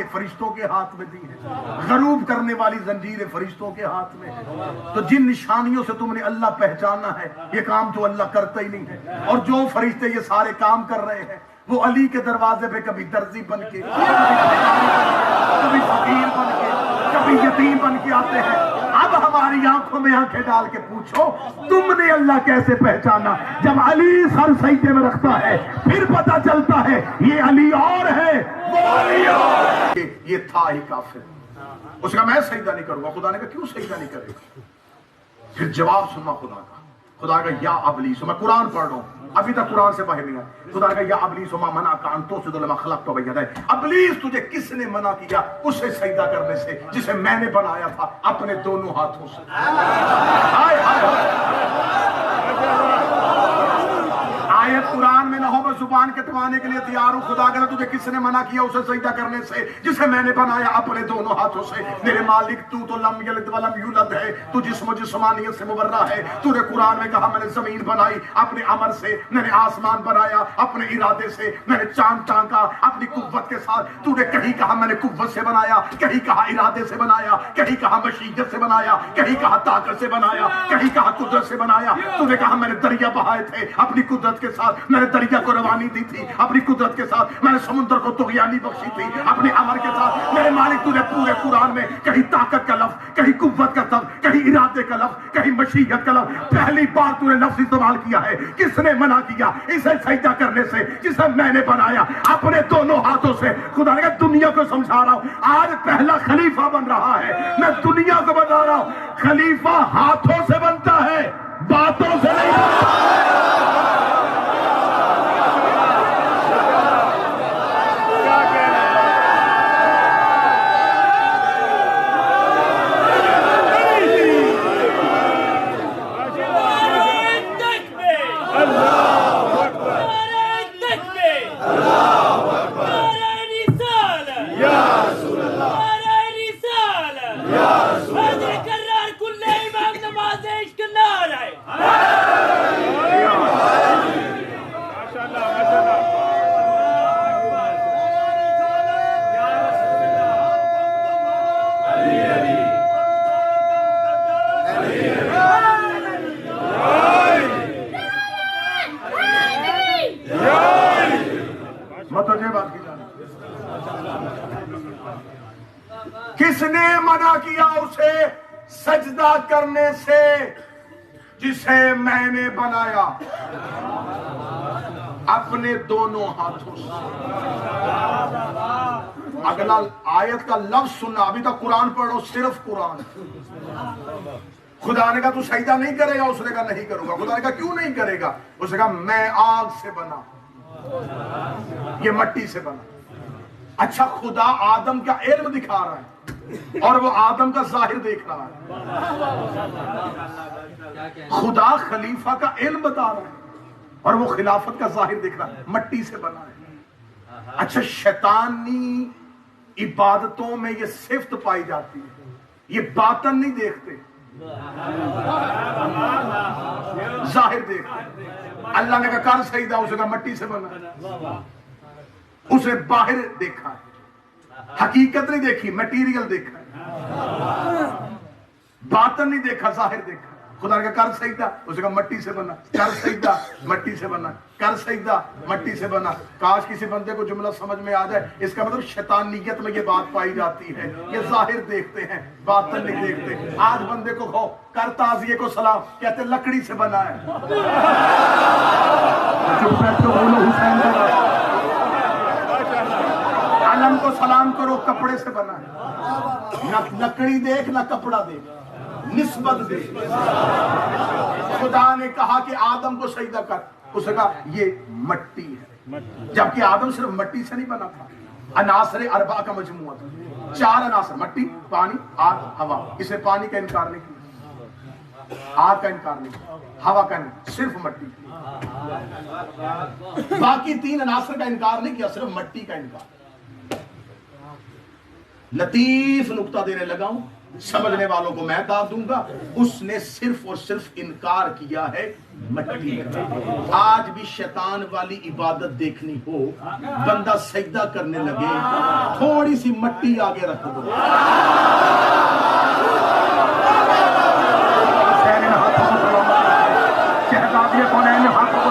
تلواریں فرشتوں کے ہاتھ میں دی ہیں، غروب کرنے والی زنجیریں فرشتوں کے ہاتھ میں ہیں۔ تو جن نشانیوں سے تم نے اللہ پہچانا ہے، یہ کام تو اللہ کرتا ہی نہیں ہے، اور جو فرشتے یہ سارے کام کر رہے ہیں وہ علی کے دروازے پہ کبھی درزی بن کے، کبھی فقیر بن کے، کبھی یتیم بن کے آتے ہیں۔ اب ہماری آنکھوں میں آنکھیں ڈال کے پوچھو تم نے اللہ کیسے پہچانا؟ جب علی سر سجدے میں رکھتا ہے پھر پتا چلتا ہے یہ علی اور ہے، وہ علی اور ہے۔ یہ تھا ہی کافر، اس کا میں سجدہ نہیں کروں گا۔ خدا نے کہا کیوں سجدہ نہیں کرے گا؟ پھر جواب سنا خدا کا یا ابلیس، میں قرآن پڑھ رہا ہوں ابھی تک قرآن سے باہر نہیں آیا۔ خدا نے کہا یا ابلیس ما منعک ان تسجد لما خلقت بیدی، ابلیس تجھے کس نے منع کیا اسے سجدہ کرنے سے جسے میں نے بنایا تھا اپنے دونوں ہاتھوں سے؟ ہائے ہائے آیت قرآن میں نہ ہو، میں زبان کے توانے کے لیے تیار ہوں۔ خدا کہتا تجھے کس نے منع کیا اسے سجدہ کرنے سے جسے میں نے بنایا اپنے دونوں ہاتھوں سے؟ میرے مالک تو لم یلد ولم یولد ہے، تو جسم و جسمانیت سے مبرہ ہے۔ تو نے قرآن میں کہا میں نے زمین بنائی اپنے امر سے، میں نے آسمان بنایا اپنے ارادے سے، میں نے چاند ٹانکا اپنی قوت کے ساتھ۔ تو نے کہیں کہا میں نے قوت سے بنایا، کہیں کہا ارادے سے بنایا، کہیں کہا مشیت سے بنایا، کہیں کہا طاقت سے بنایا، کہیں کہا قدرت سے بنایا۔ تو نے کہا میں نے دریا بہائے تھے اپنی قدرت کے ساتھ، میں نے دریا کو روانی دی تھی اپنی قدرت کے ساتھ، میں نے سمندر کو طغیانی بخشی تھی اپنے امر کے ساتھ۔ میرے مالک تو نے پورے قرآن میں کہیں طاقت کا لفظ، کہیں قوت کا لفظ، کہیں ارادے کا لفظ، کہیں مشیت کا لفظ، پہلی بار تو نے لفظ استعمال کیا ہے۔ کس نے منع کیا اسے سجدہ کرنے سے جسے میں نے بنایا اپنے دونوں ہاتھوں سے؟ خدا نے کہا دنیا کو سمجھا رہا ہوں، آج پہلا خلیفہ بن رہا ہے، میں دنیا کو بتا رہا ہوں خلیفہ ہاتھوں سے بنتا ہے، باتوں سے نہیں بنتا۔ کس نے منع کیا اسے سجدہ کرنے سے جسے میں نے بنایا اپنے دونوں ہاتھوں سے؟ اگلا آیت کا لفظ سننا، ابھی تک قرآن پڑھو، صرف قرآن۔ خدا نے کہا تو سجدہ نہیں کرے گا؟ اس نے کہا نہیں کروں گا۔ خدا نے کہا کیوں نہیں کرے گا؟ اس نے کہا میں آگ سے بنا، یہ مٹی سے بنا۔ اچھا خدا آدم کا علم دکھا رہا ہے اور وہ آدم کا ظاہر دیکھ رہا ہے۔ خدا خلیفہ کا علم بتا رہا ہے اور وہ خلافت کا ظاہر دیکھ رہا ہے، مٹی سے بنا ہے۔ اچھا شیطانی عبادتوں میں یہ صفت پائی جاتی ہے، یہ باطن نہیں دیکھتے، ظاہر دیکھتے۔ اللہ نے کہا کر سجدہ، اسے کہا مٹی سے بنا۔ اسے باہر دیکھا ہے، حقیقت نہیں دیکھی، میٹیریل دیکھا ہے، باطن نہیں دیکھا، ظاہر دیکھا۔ خدا نے کہا کر سجدہ، اسے کہا مٹی سے بنا، کر سجدہ مٹی سے بنا، کر سجدہ مٹی سے بنا۔ کاش کسی بندے کو جملہ سمجھ میں آ جائے، اس کا مطلب شیطانیت میں یہ بات پائی جاتی ہے، یہ ظاہر دیکھتے ہیں باطن نہیں دیکھتے۔ آج بندے کو کہو کر تعزیے کو سلام، کہتے لکڑی سے بنا ہے۔ چپ بیٹھ تو بولو حسین بنا۔ علم کو سلام کرو، کپڑے سے بنا ہے۔ نہ لکڑی دیکھ نہ کپڑا دیکھ، نسبت دیکھ۔ خدا نے کہا کہ آدم کو سجدہ کر، اس نے کہا یہ مٹی ہے، جبکہ آدم صرف مٹی سے نہیں بنا تھا، عناصر اربعہ کا مجموعہ تھا، 4 عناصر، مٹی، پانی، آگ، ہوا۔ اسے پانی کا انکار نہیں کیا، آگ کا انکار نہیں کیا، ہوا کا انکار، صرف مٹی۔ باقی 3 عناصر کا انکار نہیں کیا، صرف مٹی کا انکار۔ لطیف نقطہ دینے لگا ہوں، سمجھنے والوں کو میں داد دوں گا، اس نے صرف اور صرف انکار کیا ہے مٹی کا۔ آج بھی شیطان والی عبادت دیکھنی ہو، بندہ سجدہ کرنے لگے، تھوڑی سی مٹی آگے رکھ دو، شہزادی کونین ہاتھ کو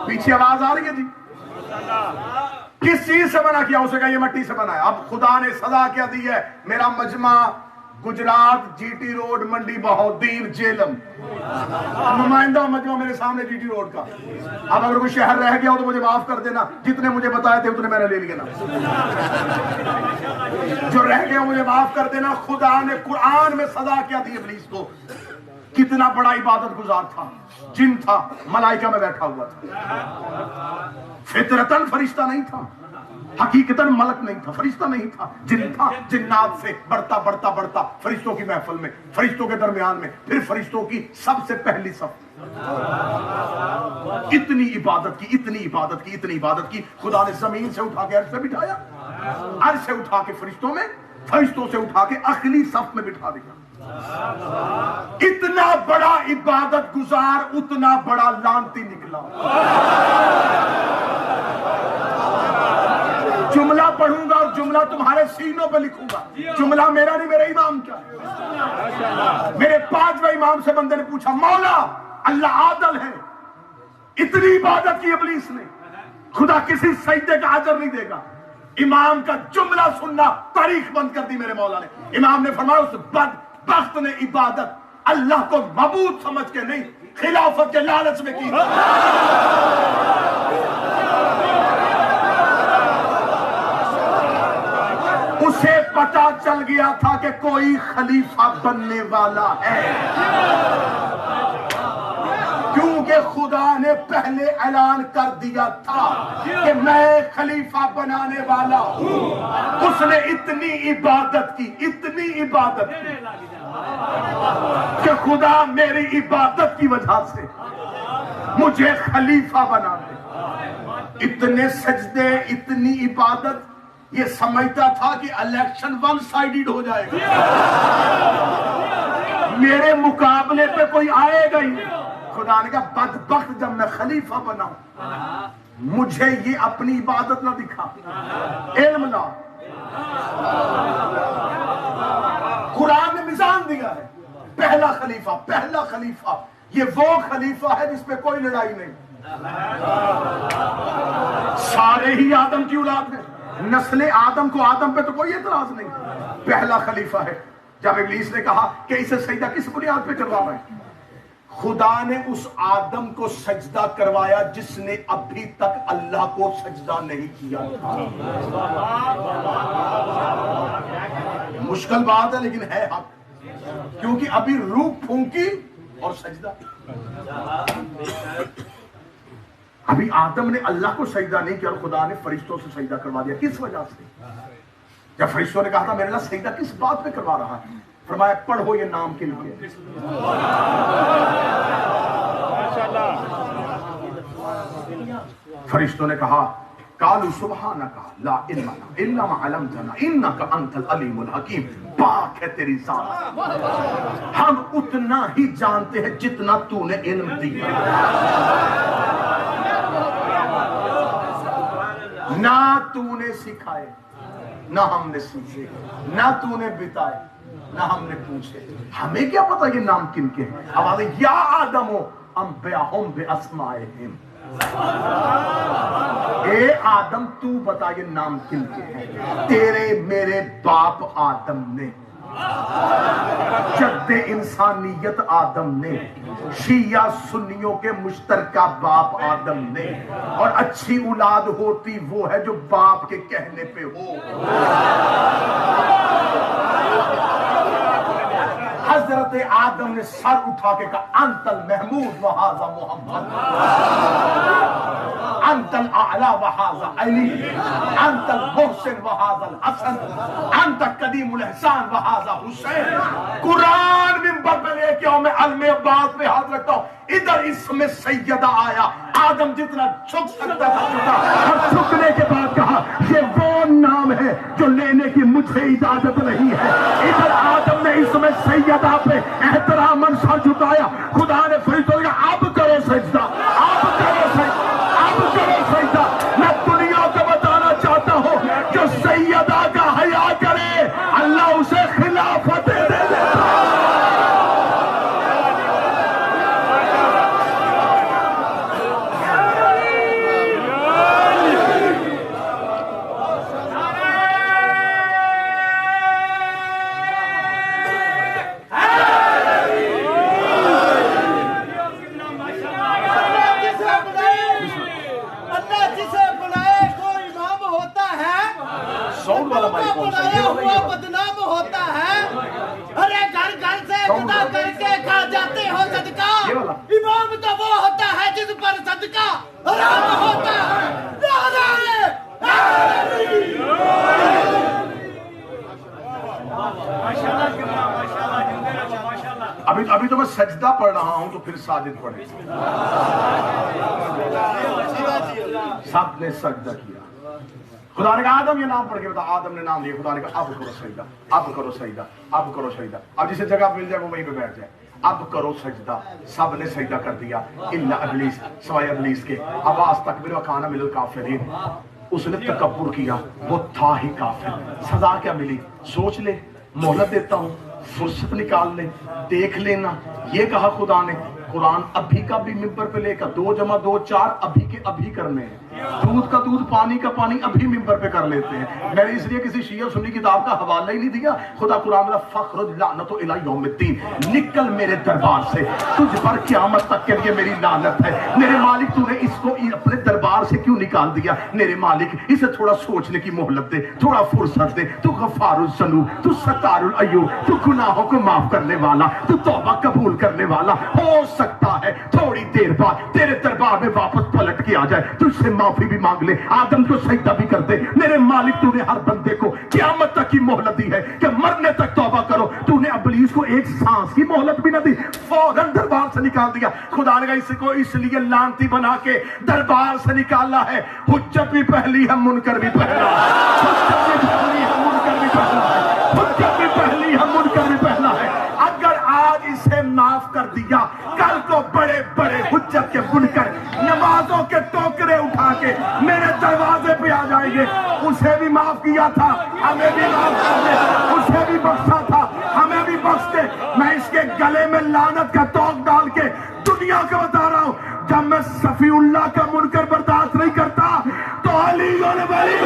پیچھے آواز آ رہی ہے جی؟ کس چیز سے بنا کیا؟ اسے کہا یہ مٹی سے بنا ہے۔ اب خدا نے سزا کیا دی ہے؟ میرا مجمع گجرات جی ٹی روڈ منڈی بہودیر جیلم، نمائندہ مجمع میرے سامنے جی ٹی روڈ کا۔ اب اگر کوئی شہر رہ گیا ہو تو مجھے معاف کر دینا، جتنے مجھے بتائے تھے اتنے میں نے لے لیے نا، جو رہ گیا مجھے معاف کر دینا۔ خدا نے قرآن میں سزا کیا دی ابلیس کو؟ کتنا بڑا عبادت گزار تھا، جن تھا، ملائکہ میں بیٹھا ہوا تھا، فطرتاً فرشتہ نہیں تھا، حقیقتاً ملک نہیں تھا، فرشتہ نہیں تھا، جن تھا۔ جنات سے بڑھتا بڑھتا بڑھتا فرشتوں کی محفل میں، فرشتوں کے درمیان میں، پھر فرشتوں کی سب سے پہلی صف۔ اتنی عبادت کی، اتنی عبادت کی، اتنی عبادت کی، خدا نے زمین سے اٹھا کے عرش سے بٹھایا، عرش سے اٹھا کے فرشتوں میں، فرشتوں سے اٹھا کے اخلی صف میں بٹھا دیا۔ اتنا بڑا عبادت گزار اتنا بڑا لعنتی نکلا۔ جملہ پڑھوں گا اور جملہ تمہارے سینوں پہ لکھوں گا، جملہ میرا نہیں، میرے امام کا۔ میرے 5ویں امام سے بندے نے پوچھا، مولا اللہ عادل ہے، اتنی عبادت کی ابلیس نے، خدا کسی سجدے کا اجر نہیں دے گا۔ امام کا جملہ سننا تاریخ بند کر دی میرے مولا نے۔ امام نے فرمایا اس بدبخت نے عبادت اللہ کو معبود سمجھ کے نہیں، خلافت کے لالچ میں کی۔ اسے پتا چل گیا تھا کہ کوئی خلیفہ بننے والا ہے، کیونکہ خدا نے پہلے اعلان کر دیا تھا کہ میں خلیفہ بنانے والا ہوں۔ اس نے اتنی عبادت کی، اتنی عبادت کی کہ خدا میری عبادت کی وجہ سے مجھے خلیفہ بنا دے۔ اتنے سجدے، اتنی عبادت، یہ سمجھتا تھا کہ الیکشن ون سائیڈڈ ہو جائے گا، میرے مقابلے پہ کوئی آئے گا ہی نہیں۔ خدا نے کہا بدبخت، جب میں خلیفہ بناؤں مجھے یہ اپنی عبادت نہ دکھا، علم لا۔ قرآن نے میزان دیا ہے، پہلا خلیفہ، پہلا خلیفہ یہ وہ خلیفہ ہے جس پہ کوئی لڑائی نہیں، سارے ہی آدم کی اولاد ہیں، نسل آدم کو آدم پہ تو کوئی اعتراض نہیں، پہلا خلیفہ ہے۔ جب ابلیس نے کہا کہ اسے سجدہ کس بنیاد پہ کروا رہے ہیں، خدا نے اس آدم کو سجدہ کروایا جس نے ابھی تک اللہ کو سجدہ نہیں کیا تھا۔ مشکل بات ہے لیکن ہے حق، کیونکہ ابھی روح پھونکی اور سجدہ۔ ابھی آدم نے اللہ کو سجدہ نہیں کیا اور خدا نے فرشتوں سے سجدہ کروا دیا۔ کس وجہ سے؟ جب فرشتوں نے کہا تھا میرے اللہ سجدہ کس بات پہ کروا رہا ہے، فرمایا پڑھو یہ نام کن کے۔ فرشتوں نے کہا قالوا سبحانک لا علم لنا الا ما علمتنا انک انت العلیم الحکیم، پاک ہے تیری ذات، ہم اتنا ہی جانتے ہیں جتنا تو نے علم دیا، نہ تو نے سکھائے نہ ہم نے سیکھے، نہ تو نے بتائے نہ ہم نے پوچھے، ہمیں کیا پتا یہ نام کن کے ہیں۔ اب یا آدم انبئہم باسمائہم، اے آدم تو بتا یہ نام کن کے ہیں۔ تیرے میرے باپ آدم نے، جد انسانیت آدم نے، شیعہ سنیوں کے مشترکہ باپ آدم نے، اور اچھی اولاد ہوتی وہ ہے جو باپ کے کہنے پہ ہو۔ حضرت آدم نے سر اٹھا کے کہا انت المحمود وہذا محمد، انت الاعلی وہذا علی، انت المحسن وہذا الحسن، انت قدیم الاحسان وہذا حسین۔ قرآن منبر پہ لے کے آؤ، میں علم عباس پہ ہاتھ رکھتا ہوں، ادھر اسم سیدہ آیا، آدم جتنا جھک سکتا تھا جھکا، اور جھکنے کے بعد کہا یہ وہ نام ہے جو لینے کی مجھے اجازت نہیں ہے۔ ادھر آدم نے اسم سیدہ پہ احتراماً سر جھکایا، خدا نے فرشتوں کو کہا اب کرو سجدہ، اب کرو سجدہ، اب کرو سجدہ۔ میں دنیا کو بتانا چاہتا ہوں جو سیدہ کا حیا کرے اللہ اسے خلافت دے دیتا۔ بدنام ہوتا ہے، ارے گھر گھر سے جدا کر کے کھا جاتے ہو صدقہ، امام تو وہ ہوتا ہے جس پر صدقہ حرام ہوتا ہے۔ ابھی تو میں سجدہ پڑھ رہا ہوں تو پھر ساجد پڑھے، سب نے سجدہ کیا۔ خدا نے کہا آدم یہ نام پڑھ کے بتا، آدم نے نام لیا، خدا نے کہا اب کرو سجدہ، اب کرو سجدہ، اب کرو سجدہ۔ اب جسے جگہ مل جائے وہ وہیں پہ بیٹھ جائے، اب کرو سجدہ۔ سب نے سجدہ کر دیا الا ابلیس، سوائے ابلیس کے۔ ابا استکبر وکان من الکافرین، اس نے تکبر کیا، وہ تھا ہی کافر۔ سزا کیا ملی؟ سوچ لے، مہلت دیتا ہوں، فرصت نکال لے، دیکھ لینا۔ یہ کہا خدا نے۔ قرآن ابھی کا بھی ممبر پہ لے کر 2 + 2 4 ابھی کے ابھی کرنے ہیں، دودھ کا دودھ پانی کا پانی ابھی ممبر پہ کر لیتے ہیں۔ میں نے اس لیے کسی شیعہ سنی کتاب کا حوالہ ہی نہیں دیا۔ خدا قرآن میں فخرج لعنت الی یوم الدین، نکل میرے دربار سے، تجھ پر قیامت تک کے لیے میری لعنت ہے۔ میرے مالک تو نے اس کو اپنے دربار سے کیوں نکال دیا؟ میرے مالک اسے تھوڑا سوچنے کی مہلت دے، تھوڑا فرصت دے۔ تو غفار الذنوب، تو ستار العیوب، تو گناہوں کو معاف کرنے والا، تو توبہ قبول کرنے والا۔ ہو سکتا ہے تھوڑی دیر بعد تیرے دربار میں واپس پلٹ کے آ جائے، تجھ سے معافی بھی مانگ لے، آدم کو سجدہ بھی کر دے۔ میرے مالک تو نے ہر بندے کو قیامت تک کی مہلت دی ہے کہ مرنے تک توبہ کرو۔ تو نے ابلیس کو ایک سانس کی مہلت بھی نہ دی، فوراً دربار سے نکال دیا۔ خدا نے اس کو اس لیے لعنتی بنا کے دربار سے نکالا ہے، حجت بھی پہلی ہے، منکر بھی پہلا ہے، حجت بھی پہلی ہے، منکر بھی پہلا ہے، حجت بھی پہلی ہے، منکر بھی پہلا ہے۔ اگر آج اسے معاف کر دیا، کل کو بڑے بڑے حجت کے بنکر نمازوں کے ٹوکرے اٹھا کے میرے دروازے پہ آ جائیں گے۔ اسے بھی معاف کیا تھا، ہمیں بھی معاف کر دے، اسے بھی بخشا تھا، ہمیں بھی بخش دے۔ میں اس کے گلے میں لعنت کا توق ڈال کے دنیا کو بتا رہا ہوں، جب میں صفی اللہ کا منکر برداشت نہیں کرتا تو علی ولی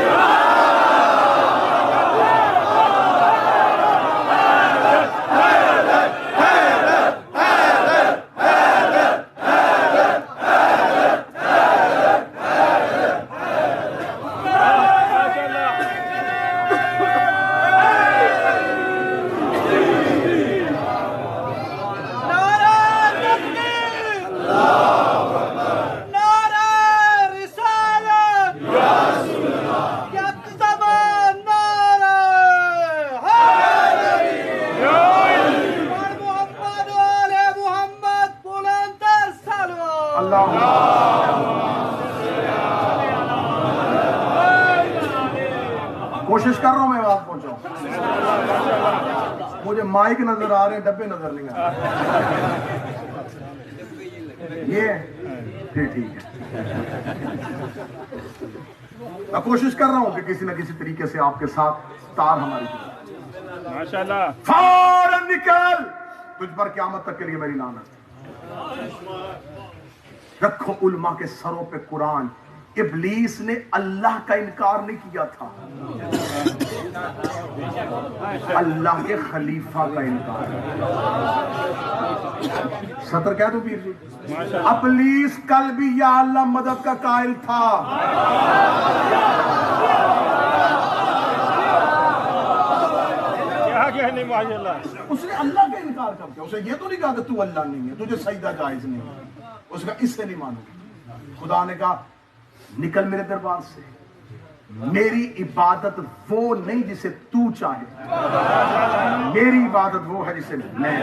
کوشش کر رہا ہوں میں بات پہنچاؤں۔ مجھے مائک نظر آ رہے ہیں، ڈبے نظر نہیں آ رہے۔ یہ پھر ٹھیک ہے، میں کوشش کر رہا ہوں کہ کسی نہ کسی طریقے سے آپ کے ساتھ تار ہماری ماشاءاللہ فوراً نکل، تجھ پر قیامت تک کے لیے میری لعنت۔ رکھو علماء کے سروں پہ قرآن۔ ابلیس نے اللہ کا انکار نہیں کیا تھا، اللہ کے خلیفہ کا انکار۔ سطر کہہ دو پیر جی، ابلیس کل بھی یا اللہ مدد کا قائل تھا، کیا نہیں ماشاءاللہ. اس نے اللہ کا انکار کر دیا. اسے یہ تو نہیں کہا کہ تو اللہ نہیں ہے, تجھے سجدہ جائز نہیں ہے. اس کا اس سے نہیں مانوں. خدا نے کہا نکل میرے دربار سے, میری عبادت وہ نہیں جسے تو چاہے, میری عبادت وہ ہے جسے میں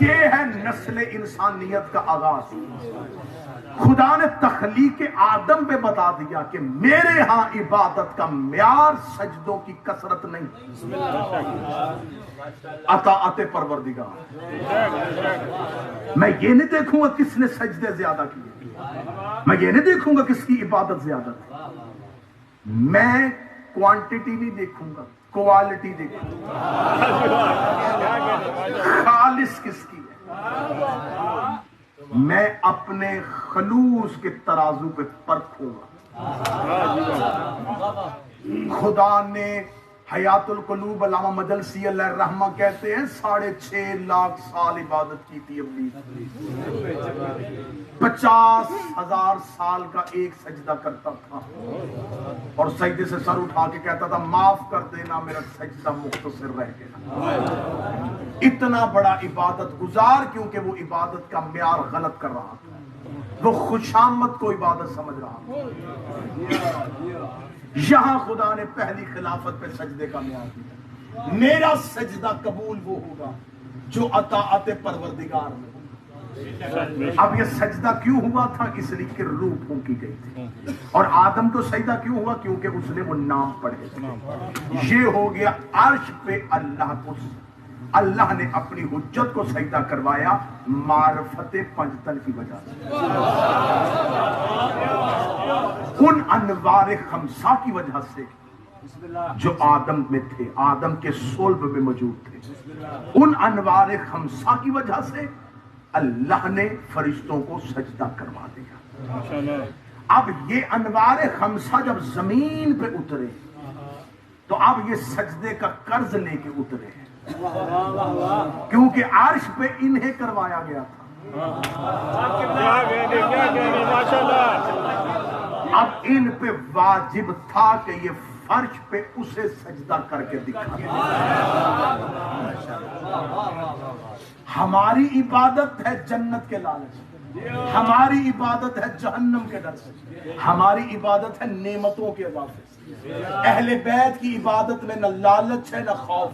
یہ ہے نسل انسانیت کا آغاز. خدا نے تخلیق آدم پہ بتا دیا کہ میرے ہاں عبادت کا معیار سجدوں کی کثرت نہیں, اطاعت پروردگار. میں یہ نہیں دیکھوں گا کس نے سجدے زیادہ کیے, میں یہ نہیں دیکھوں گا کس کی عبادت زیادہ تھی, میں کوانٹٹی نہیں دیکھوں گا, کوالٹی دیکھوں گا. خالص کس کی ہے, میں اپنے خلوص کے ترازو پہ پرکھوں گا. خدا نے حیات القلوب علامہ مجلسی علیہ الرحمہ کہتے ہیں 6.5 لاکھ سال عبادت کی تھی ابلیس, 50,000 سال کا ایک سجدہ کرتا تھا اور سجدے سے سر اٹھا کے کہتا تھا معاف کر دینا میرا سجدہ مختصر رہ گیا. اتنا بڑا عبادت گزار کیونکہ وہ عبادت کا معیار غلط کر رہا تھا, وہ خوشامد کو عبادت سمجھ رہا تھا. یہاں خدا نے پہلی خلافت پہ سجدے کا معیار دیا. میرا سجدہ قبول وہ ہوگا جو اطاعت پروردگار میں. اب یہ سجدہ کیوں ہوا تھا؟ اس لیے کہ روح پھونکی گئی تھی. اور آدم کو سجدہ کیوں ہوا؟ کیونکہ اس نے وہ نام پڑھے تھے. یہ ہو گیا عرش پہ اللہ کو, اللہ نے اپنی حجت کو سجدہ کروایا معرفت پنجتن کی وجہ سے, ان انوار خمسہ کی وجہ سے جو آدم میں تھے, آدم کے صلب میں موجود تھے. ان انوار خمسہ کی وجہ سے اللہ نے فرشتوں کو سجدہ کروا دیا. اب یہ انوار خمسہ جب زمین پہ اترے تو اب یہ سجدے کا قرض لے کے اترے ہیں, کیونکہ عرش پہ انہیں کروایا گیا تھا. اب ان پہ واجب تھا کہ یہ فرش پہ اسے سجدہ کر کے دکھا. ہماری عبادت ہے جنت کے لالچ, ہماری عبادت ہے جہنم کے ڈر سے, ہماری عبادت ہے نعمتوں کے اضافے سے. اہل بیت کی عبادت میں نہ لالچ ہے نہ خوف.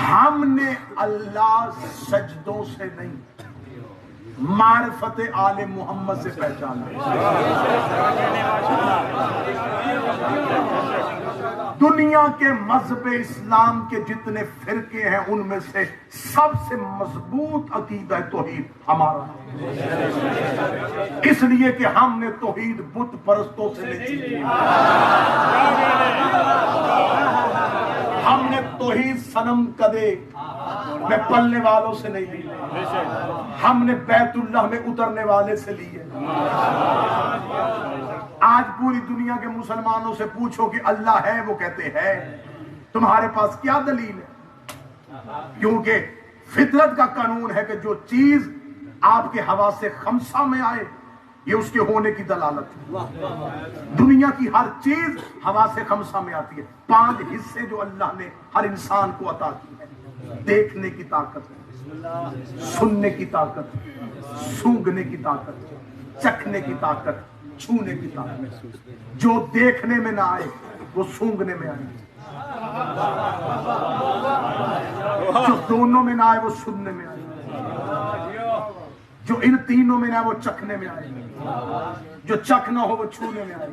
ہم نے اللہ سجدوں سے نہیں معرفت آل محمد سے پہچانا. دنیا کے مذہب اسلام کے جتنے فرقے ہیں ان میں سے سب سے مضبوط عقیدہ توحید ہمارا, اس لیے کہ ہم نے توحید بت پرستوں سے نہیں سیکھی, ہم نے توحید صنم کدے میں پلنے والوں سے نہیں لی, ہم نے بیت اللہ میں اترنے والے سے لی ہے. آج پوری دنیا کے مسلمانوں سے پوچھو کہ اللہ ہے, وہ کہتے ہیں. تمہارے پاس کیا دلیل ہے؟ کیونکہ فطرت کا قانون ہے کہ جو چیز آپ کے حواس خمسہ میں آئے یہ اس کے ہونے کی دلالت ہے. دنیا کی ہر چیز حواس خمسہ میں آتی ہے. 5 حصے جو اللہ نے ہر انسان کو عطا کی ہے, دیکھنے کی طاقت, سننے کی طاقت, سونگنے کی طاقت, چکھنے کی طاقت, چھونے کی طاقت. جو دیکھنے میں نہ آئے وہ سونگنے میں آئے, جو دونوں میں نہ آئے وہ سننے میں آئے, جو ان تینوں میں نہ آئے وہ چکھنے میں آئے, جو چکھ نہ ہو وہ چھونے میں آئے.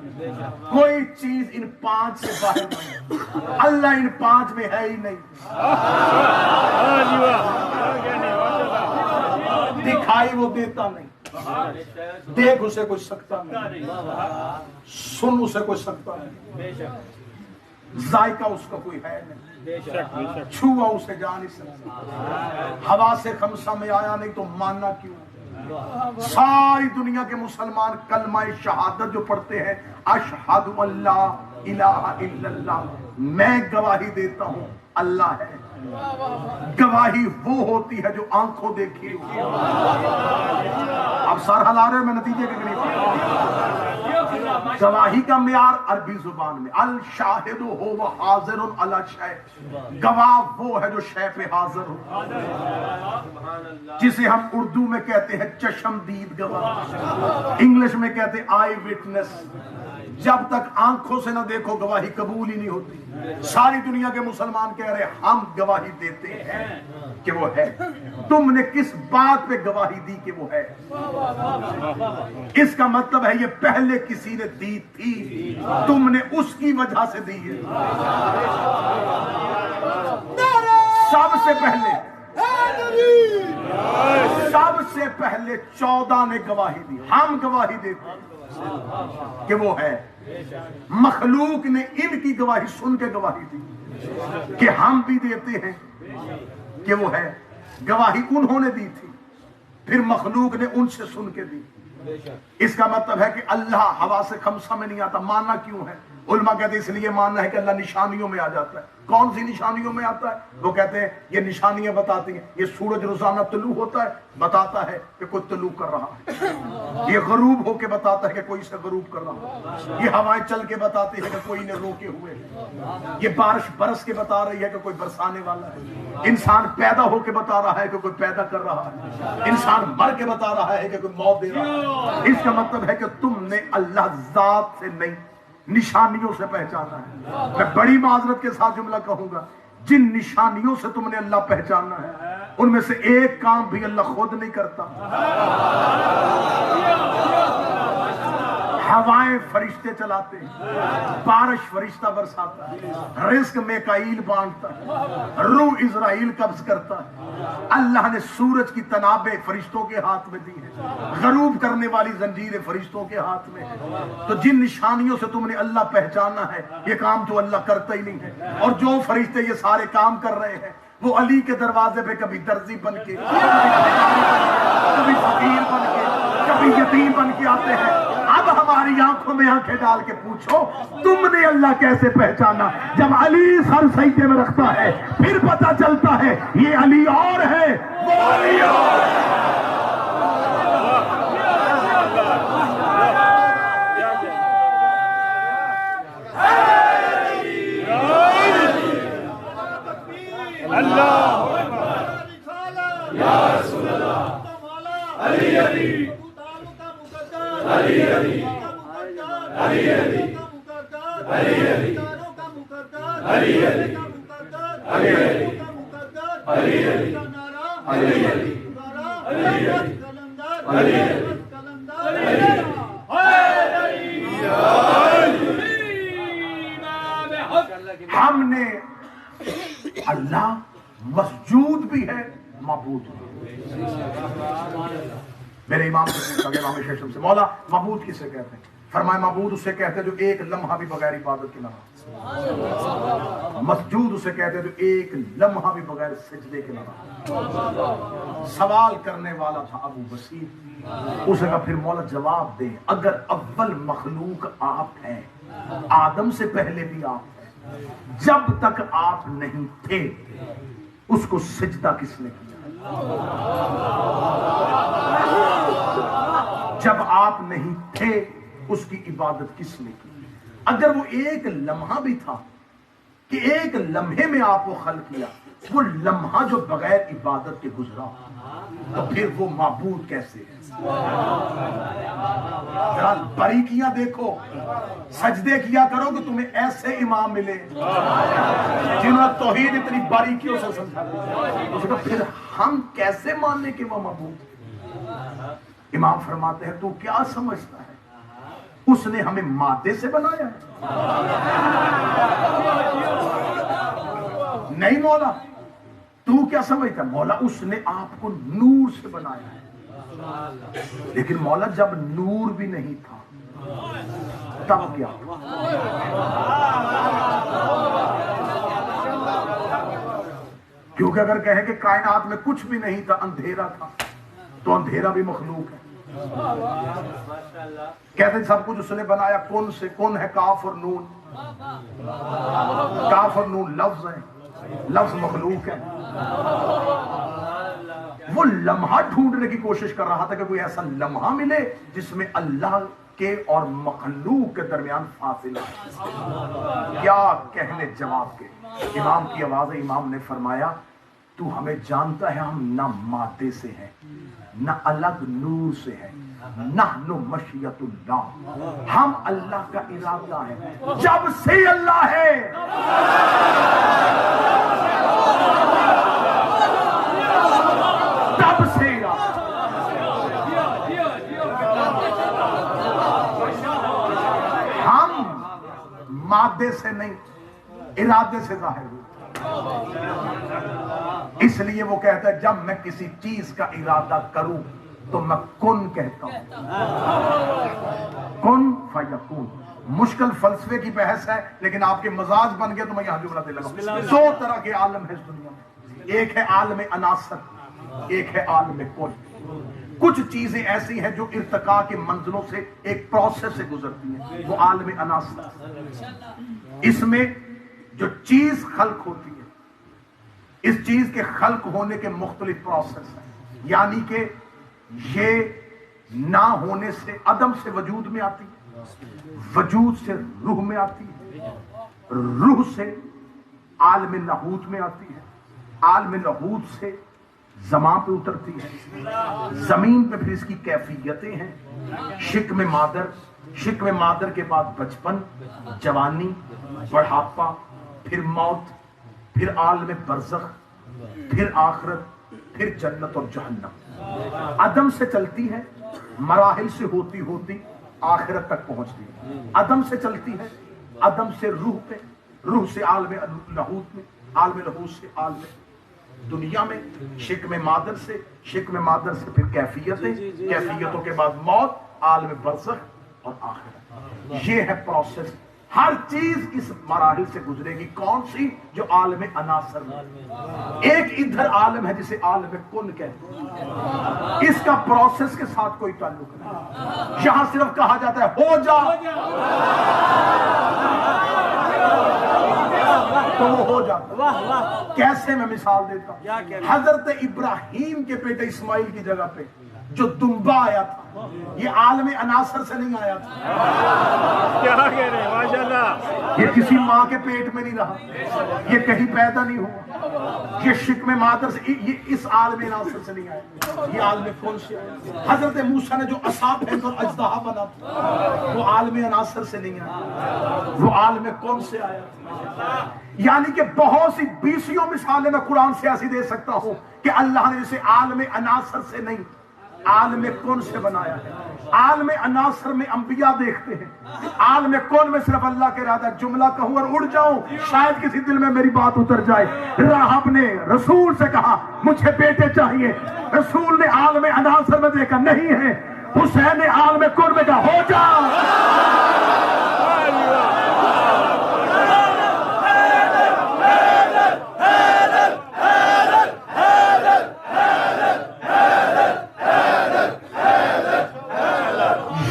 کوئی چیز ان 5 سے باہر نہیں. اللہ ان 5 میں ہے ہی نہیں. دکھائی وہ دیتا نہیں, دیکھ اسے کوئی سکتا نہیں, سن اسے کوئی سکتا نہیں, ذائقہ اس کا کوئی ہے نہیں, چھوا اسے جا نہیں سکتا, ہوا سے خمسہ میں آیا نہیں تو ماننا کیوں. ساری دنیا کے مسلمان کلمہ شہادت جو پڑھتے ہیں اشہد ان لا الہ الا اللہ, میں گواہی دیتا ہوں اللہ ہے. گواہی وہ ہوتی ہے جو آنکھوں دیکھی. اب سر ہلا رہے میں نتیجے کے قریب. گواہی کا معیار عربی زبان میں الشاہد ہو وہ حاضر علی شیء. گواہ وہ ہے جو شے پہ حاضر ہو، جسے ہم اردو میں کہتے ہیں چشمدید گواہ، انگلش میں کہتے ہیں آئی وٹنس. جب تک آنکھوں سے نہ دیکھو گواہی قبول ہی نہیں ہوتی. ساری دنیا کے مسلمان کہہ رہے ہیں ہم گواہی دیتے ہیں کہ وہ ہے. تم نے کس بات پہ گواہی دی کہ وہ ہے؟ اس کا مطلب ہے یہ پہلے کسی نے دی تھی، تم نے اس کی وجہ سے دی ہے. سب سے پہلے 14 نے گواہی دی. ہم گواہی دیتے ہیں کہ وہ ہے. مخلوق نے ان کی گواہی سن کے گواہی دی کہ ہم بھی دیتے ہیں کہ وہ ہے. گواہی انہوں نے دی تھی، پھر مخلوق نے ان سے سن کے دی. اس کا مطلب ہے کہ اللہ حواس خمسہ میں نہیں آتا. ماننا کیوں ہے؟ علماء کہتے ہیں اس لیے ماننا ہے کہ اللہ نشانیوں میں آ جاتا ہے. کون سی نشانیوں میں آتا ہے؟ وہ کہتے ہیں یہ نشانیاں بتاتی ہیں. یہ سورج روزانہ طلوع ہوتا ہے، بتاتا ہے کہ کوئی طلوع کر رہا ہے. یہ غروب ہو کے بتاتا ہے کہ کوئی سے غروب کر رہا ہے. یہ ہوائیں چل کے بتاتی ہے کہ کوئی نے روکے ہوئے. یہ بارش برس کے بتا رہی ہے کہ کوئی برسانے والا ہے. انسان پیدا ہو کے بتا رہا ہے کہ کوئی پیدا کر رہا ہے. انسان مر کے بتا رہا ہے کہ کوئی موت دے رہا ہے. اس کا مطلب ہے کہ تم نے اللہ ذات سے نہیں، نشانیوں سے پہچانا ہے. میں بڑی معذرت کے ساتھ جملہ کہوں گا، جن نشانیوں سے تم نے اللہ پہچانا ہے ان میں سے ایک کام بھی اللہ خود نہیں کرتا. ہوائیں فرشتے چلاتے ہیں، بارش فرشتہ برساتا ہے، رزق میکائیل بانٹتا ہے، روح اسرائیل قبض کرتا ہے. اللہ نے سورج کی تنابیں فرشتوں کے ہاتھ میں دی ہیں، غروب کرنے والی زنجیریں فرشتوں کے ہاتھ میں ہیں. تو جن نشانیوں سے تم نے اللہ پہچانا ہے یہ کام تو اللہ کرتا ہی نہیں ہے. اور جو فرشتے یہ سارے کام کر رہے ہیں وہ علی کے دروازے پہ کبھی درزی بن کے، کبھی فقیر بن کے، کبھی یتیم بن کے آتے ہیں. اب ہماری آنکھوں میں آنکھیں ڈال کے پوچھو تم نے اللہ کیسے پہچانا؟ جب علی سر سجدے میں رکھتا ہے پھر پتہ چلتا ہے یہ علی اور ہے، وہ علی اور ہے. اللہ یا رسول اللہ علی علی علی علی علی علی علی علی علی ہم نے اللہ مسجود بھی ہے، معبود بھی. میرے امام سے پوچھا گیا، امام شیشم سے، مولا معبود کسے کہتے ہیں؟ فرمایا معبود اسے کہتے ہیں جو ایک لمحہ بھی بغیر عبادت کے نہ رہا. مسجود اسے کہتے ہیں جو ایک لمحہ بھی بغیر سجدے کے نہ رہا. سوال کرنے والا تھا ابو بصیر. اسے کہا پھر مولا جواب دیں، اگر اول مخلوق آپ ہیں، آدم سے پہلے بھی آپ ہیں، جب تک آپ نہیں تھے اس کو سجدہ کس نے کیا؟ جب آپ نہیں تھے اس کی عبادت کس نے کی؟ اگر وہ ایک لمحہ بھی تھا کہ ایک لمحے میں آپ کو خلق کیا، وہ لمحہ جو بغیر عبادت کے گزرا تو پھر وہ معبود کیسے ہے؟ ذرا باریکیاں دیکھو، سجدے کیا کرو کہ تمہیں ایسے امام ملے جنہوں نے توحید اتنی باریکیوں سے سمجھا. پھر ہم کیسے ماننے کہ وہ معبود؟ امام فرماتے ہیں تو کیا سمجھتا ہے اس نے ہمیں مادے سے بنایا ہے؟ نہیں مولا. تو کیا سمجھتا ہے؟ مولا اس نے آپ کو نور سے بنایا ہے. لیکن مولا جب نور بھی نہیں تھا تب کیا؟ کیونکہ اگر کہیں کہ کائنات میں کچھ بھی نہیں تھا، اندھیرا تھا، تو اندھیرا بھی مخلوق ہے. کہتے ہیں سب کچھ اس نے بنایا کون سے. کون ہے کاف اور نون. کاف اور نون لفظ ہیں، لفظ مخلوق ہے. وہ لمحہ ڈھونڈنے کی کوشش کر رہا تھا کہ کوئی ایسا لمحہ ملے جس میں اللہ کے اور مخلوق کے درمیان فاصلہ ہے. کیا کہنے جواب کے. امام کی آواز ہے. امام نے فرمایا تو ہمیں جانتا ہے ہم نہ مادے سے ہیں نہ الگ نور سے ہیں, نحن مشیت اللہ, ہم اللہ کا ارادہ ہے. جب سے اللہ ہے تب سے ہم مادے سے نہیں ارادے سے ظاہر ہوئے. اس لیے وہ کہتا ہے جب میں کسی چیز کا ارادہ کروں تو میں کن کہتا ہوں, کن فیکون. مشکل فلسفے کی بحث ہے لیکن آپ کے مزاج بن گئے تو میں یہاں جملہ دے لگا. دو طرح کے عالم ہے اس دنیا میں, ایک ہے عالم عناصر, ایک ہے عالم کل. کچھ چیزیں ایسی ہیں جو ارتقاء کے منزلوں سے ایک پروسیس سے گزرتی ہیں, وہ عالم عناصر. اس میں جو چیز خلق ہوتی ہے, اس چیز کے خلق ہونے کے مختلف پروسیس ہیں. یعنی کہ یہ نہ ہونے سے عدم سے وجود میں آتی ہے, وجود سے روح میں آتی ہے, روح سے عالم لاہوت میں آتی ہے, عالم لاہوت سے زمان پہ اترتی ہے, زمین پہ پھر اس کی کیفیتیں ہیں. شکم مادر, شکم مادر کے بعد بچپن, جوانی, بڑھاپا, پھر موت, پھر عالم برزخ, پھر آخرت, پھر جنت اور جہنم. عدم سے چلتی ہے, مراحل سے ہوتی ہوتی آخرت تک پہنچتی ہے. عدم سے چلتی ہے, عدم سے روح پہ, روح سے عالم لاہوت میں, عالم لاہوت سے عالم دنیا میں, شکم مادر سے, شکم مادر سے پھر کیفیتیں, کیفیتوں کے بعد موت, عالم برزخ اور آخرت. یہ ہے پروسیس. ہر چیز اس مراحل سے گزرے گی. کون سی؟ جو عالم عناصر میں. ایک ادھر عالم ہے جسے عالم کن کہتے ہیں, اس کا پروسیس کے ساتھ کوئی تعلق نہیں. یہاں صرف کہا جاتا ہے ہو جا تو وہ ہو جاتا. کیسے؟ میں مثال دیتا ہوں. حضرت ابراہیم کے بیٹے اسماعیل کی جگہ پہ جو دمبا آیا تھا, یہ عالم عناصر سے نہیں آیا تھا. کیا کہہ رہے ہیں ماشاءاللہ. یہ کسی ماں کے پیٹ میں نہیں رہا, یہ کہیں پیدا نہیں ہوا, یہ شکم مادر سے, یہ اس عالم عناصر سے نہیں آیا, یہ عالم کون سے آیا. حضرت موسیٰ نے جو عصا پھینک کر اژدہا بنا تھا وہ عالم عناصر سے نہیں آیا, وہ عالم کون سے آیا. یعنی کہ بہت سی بیسیوں مثالیں میں قرآن سے ایسی دے سکتا ہوں کہ اللہ نے جسے عالم عناصر سے نہیں عالم کون سے بنایا ہے. عالم عناصر میں انبیاء دیکھتے ہیں, عالم کون میں صرف اللہ کے ارادہ. جملہ کہوں اور اڑ جاؤں, شاید کسی دل میں میری بات اتر جائے. راہب نے رسول سے کہا مجھے بیٹے چاہیے, رسول نے عالم عناصر میں دیکھا نہیں ہے, حسین نے عالم کون میں کہا ہو جا.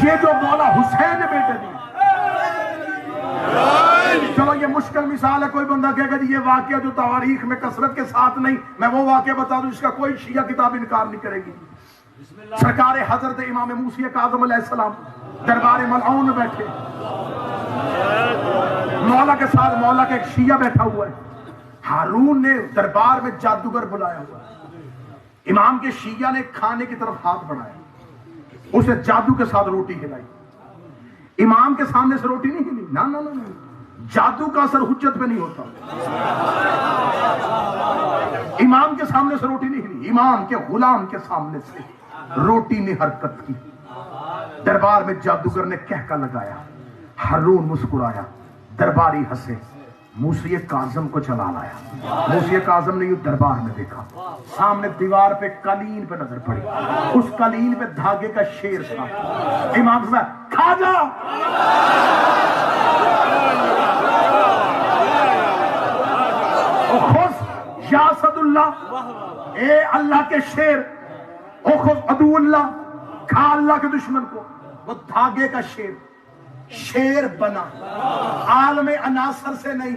یہ جو مولا حسین نے بیٹے دی. چلو یہ مشکل مثال ہے, کوئی بندہ کہے گا جی یہ واقعہ جو تواریخ میں کثرت کے ساتھ نہیں, میں وہ واقعہ بتا دوں جس کا کوئی شیعہ کتاب انکار نہیں کرے گی. سرکار حضرت امام موسی کاظم علیہ السلام دربار ملعون میں بیٹھے, مولا کے ساتھ مولا کا ایک شیعہ بیٹھا ہوا ہے. ہارون نے دربار میں جادوگر بلایا ہوا ہے. امام کے شیعہ نے کھانے کی طرف ہاتھ بڑھایا, اسے جادو کے ساتھ روٹی کھلائی. امام کے سامنے سے روٹی نہیں ہلی, نہ نہ نہ, جادو کا اثر حجت پہ نہیں ہوتا. امام کے سامنے سے روٹی نہیں ہلی, امام کے غلام کے سامنے سے روٹی نے حرکت کی. دربار میں جادوگر نے کہکا لگایا, ہارون مسکرایا, درباری ہنسے, موسی کاظم کو چلا لایا. موسی کاظم نے یہ دربار میں دیکھا, سامنے دیوار پہ قالین پہ نظر پڑی, اس قالین پہ دھاگے کا شیر تھا. امام سے کھا جا. اخذ یا اسد اللہ, اے اللہ کے شیر, اخذ عدو اللہ, کھا اللہ کے دشمن کو. وہ دھاگے کا شیر, شیر بنا, عالم عناصر سے نہیں.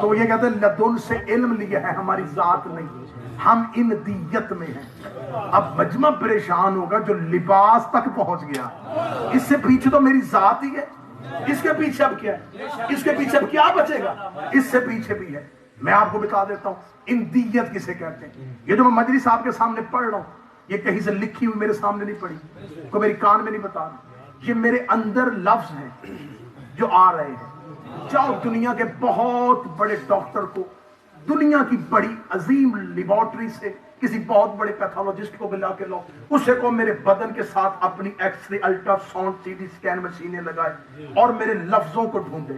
تو یہ کہتے ہیں لدن سے علم لیا ہے، ہماری ذات نہیں، ہم ان دیت میں ہیں۔ اب مجمع پریشان ہوگا جو لباس تک پہنچ گیا، اس سے پیچھے تو میری ذات ہی ہے، اس کے پیچھے اب کیا ہے، اس کے پیچھے اب کیا بچے گا، اس سے پیچھے بھی ہے۔ میں آپ کو بتا دیتا ہوں اندیت کسے کہتے ہیں۔ یہ جو میں مجری صاحب کے سامنے پڑھ رہا ہوں، یہ کہیں سے لکھی ہوئی میرے سامنے نہیں پڑھی، کوئی میری کان میں نہیں بتا رہا، یہ میرے اندر لفظ ہیں جو آ رہے ہیں۔ جاؤ دنیا کے بہت بڑے ڈاکٹر کو، دنیا کی بڑی عظیم لیبارٹری سے کسی بہت بڑے پیتھولوجسٹ کو بلا کے لو، اسے کو میرے بدن کے ساتھ اپنی X ray, ultrasound, C T scan مشینیں لگائے اور میرے لفظوں کو ڈھونڈے۔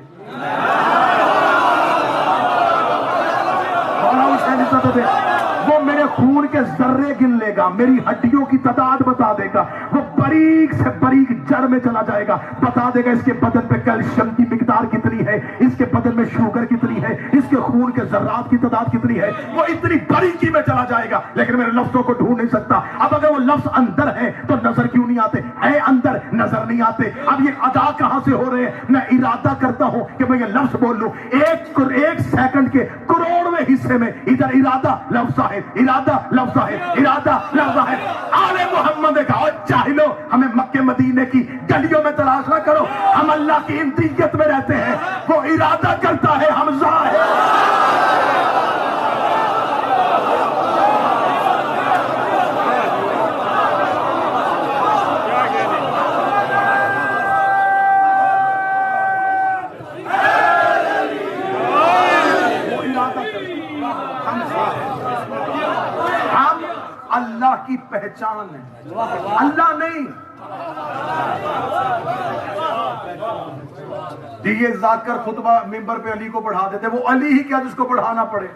وہ میرے خون کے ذرے گن لے گا، میری ہڈیوں کی تعداد بتا دے گا، وہ باریک سے باریک جڑ میں چلا جائے گا، بتا دے گا اس کے بدن پہ کیلشیم کی مقدار کتنی ہے، اس کے بدن میں شوگر کتنی ہے، اس کے خون کے ذرات کی تعداد کتنی ہے، وہ اتنی باریکی میں چلا جائے گا، لیکن میرے لفظوں کو ڈھونڈ نہیں سکتا۔ اب اگر وہ لفظ اندر ہے تو نظر کیوں نہیں آتے؟ ہے اندر، نظر نہیں آتے۔ اب یہ ادا کہاں سے ہو رہے ہیں؟ میں ارادہ کرتا ہوں کہ میں یہ لفظ بول لوں، ایک سیکنڈ کے کروڑویں حصے میں ادھر ارادہ لفظ ہے، ارادہ لفظ ہے، ارادہ لفظ ہے۔ آل محمد کا چاہلو، ہمیں مکے مدینے کی گلیوں میں تلاش نہ کرو، ہم اللہ کی انتیت میں رہتے ہیں، وہ ارادہ کرتا ہے، ہم ظاہر اللہ کی پہچان ہے، اللہ نہیں۔ یہ ذاکر خطبہ منبر پہ علی کو پڑھا دیتے، وہ علی ہی کیا جس کو پڑھانا پڑے۔